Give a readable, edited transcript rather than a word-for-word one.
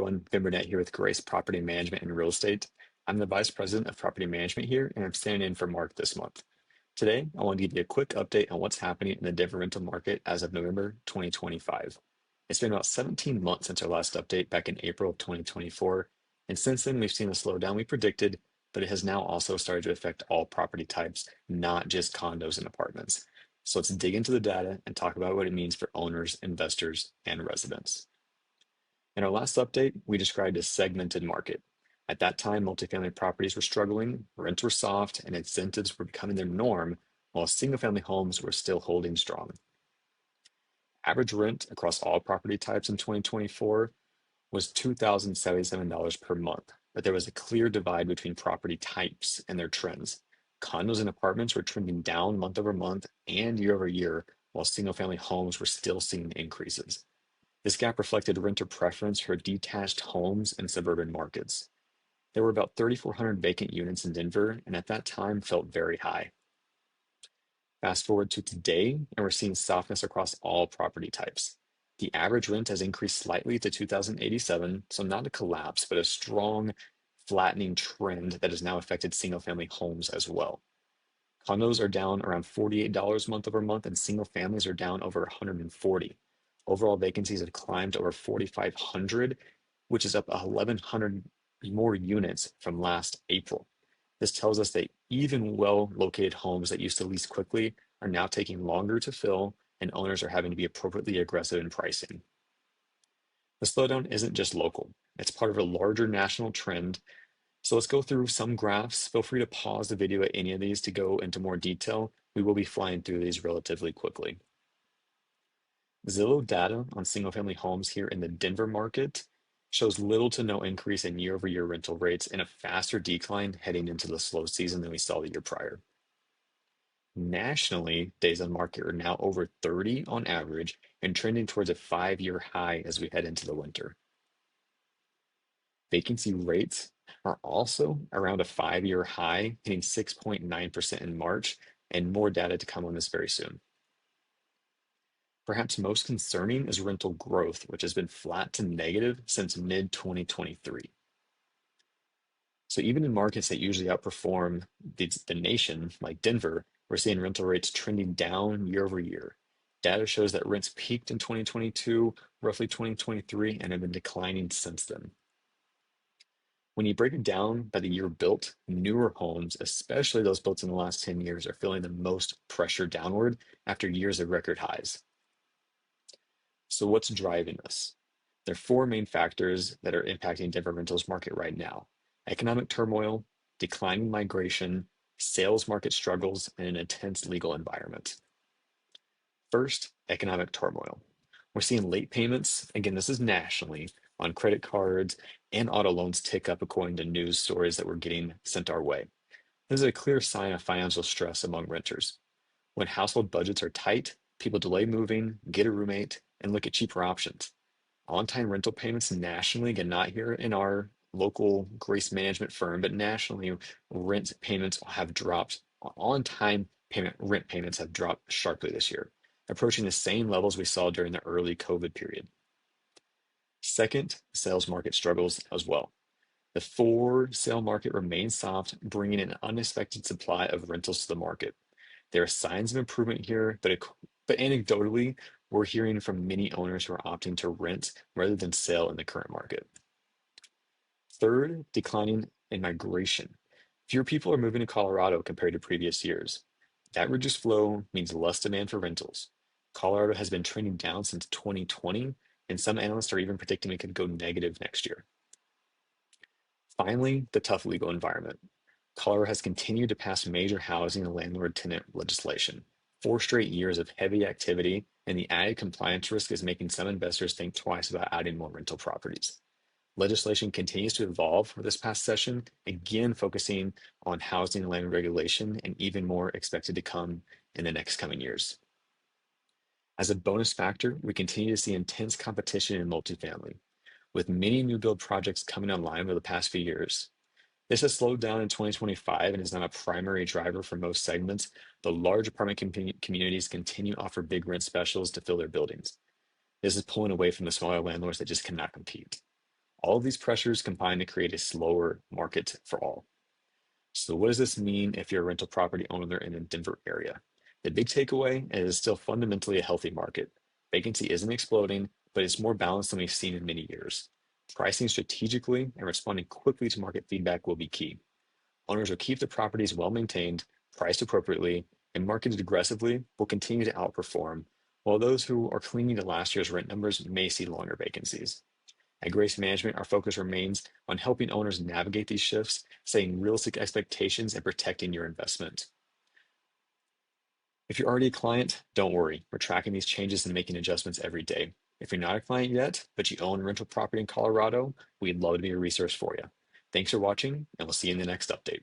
everyone. Ben Burnett here with Grace Property Management and Real Estate. I'm the Vice President of Property Management here, and I'm standing in for Mark this month. Today, I want to give you a quick update on what's happening in the Denver rental market as of November 2025. It's been about 17 months since our last update back in April of 2024, and since then, we've seen the slowdown we predicted, but it has now also started to affect all property types, not just condos and apartments. So let's dig into the data and talk about what it means for owners, investors, and residents. In our last update, we described a segmented market. At that time, multifamily properties were struggling, rents were soft, and incentives were becoming their norm, while single-family homes were still holding strong. Average rent across all property types in 2024 was $2,077 per month, but there was a clear divide between property types and their trends. Condos and apartments were trending down month over month and year over year, while single-family homes were still seeing increases. This gap reflected renter preference for detached homes in suburban markets. There were about 3,400 vacant units in Denver, and at that time felt very high. Fast forward to today, and we're seeing softness across all property types. The average rent has increased slightly to 2,087, so not a collapse, but a strong flattening trend that has now affected single-family homes as well. Condos are down around $48 month over month, and single families are down over 140. Overall vacancies have climbed over 4,500, which is up 1,100 more units from last April. This tells us that even well-located homes that used to lease quickly are now taking longer to fill, and owners are having to be appropriately aggressive in pricing. The slowdown isn't just local. It's part of a larger national trend. So let's go through some graphs. Feel free to pause the video at any of these to go into more detail. We will be flying through these relatively quickly. Zillow data on single-family homes here in the Denver market shows little to no increase in year-over-year rental rates and a faster decline heading into the slow season than we saw the year prior. Nationally, days on market are now over 30 on average and trending towards a 5-year high as we head into the winter. Vacancy rates are also around a 5-year high, hitting 6.9% in March, and more data to come on this very soon. Perhaps most concerning is rental growth, which has been flat to negative since mid-2023. So even in markets that usually outperform the nation, like Denver, we're seeing rental rates trending down year over year. Data shows that rents peaked in 2022, roughly 2023, and have been declining since then. When you break it down by the year built, newer homes, especially those built in the last 10 years, are feeling the most pressure downward after years of record highs. So what's driving this? There are four main factors that are impacting Denver rentals market right now: economic turmoil, declining migration, sales market struggles, and an intense legal environment. First, economic turmoil. We're seeing late payments, again, this is nationally, on credit cards and auto loans tick up according to news stories that we're getting sent our way. This is a clear sign of financial stress among renters. When household budgets are tight, people delay moving, get a roommate, and look at cheaper options. On-time rental payments nationally, again, not here in our local Grace management firm, but nationally, rent payments have dropped. On-time rent payments have dropped sharply this year, approaching the same levels we saw during the early COVID period. Second, sales market struggles as well. The for-sale market remains soft, bringing an unexpected supply of rentals to the market. There are signs of improvement here, but anecdotally, we're hearing from many owners who are opting to rent rather than sell in the current market. Third, declining in migration. Fewer people are moving to Colorado compared to previous years. That reduced flow means less demand for rentals. Colorado has been trending down since 2020, and some analysts are even predicting it could go negative next year. Finally, the tough legal environment. Colorado has continued to pass major housing and landlord-tenant legislation. 4 straight years of heavy activity, and the added compliance risk is making some investors think twice about adding more rental properties. Legislation continues to evolve for this past session, again focusing on housing and land regulation, and even more expected to come in the next coming years. As a bonus factor, we continue to see intense competition in multifamily, with many new build projects coming online over the past few years. This has slowed down in 2025 and is not a primary driver for most segments. The large apartment communities continue to offer big rent specials to fill their buildings. This is pulling away from the smaller landlords that just cannot compete. All of these pressures combine to create a slower market for all. So what does this mean if you're a rental property owner in the Denver area? The big takeaway is it's still fundamentally a healthy market. Vacancy isn't exploding, but it's more balanced than we've seen in many years. Pricing strategically and responding quickly to market feedback will be key. Owners will keep the properties well maintained, priced appropriately, and marketed aggressively will continue to outperform, while those who are clinging to last year's rent numbers may see longer vacancies. At Grace Management, our focus remains on helping owners navigate these shifts, setting realistic expectations, and protecting your investment. If you're already a client, don't worry. We're tracking these changes and making adjustments every day. If you're not a client yet, but you own rental property in Colorado, we'd love to be a resource for you. Thanks for watching, and we'll see you in the next update.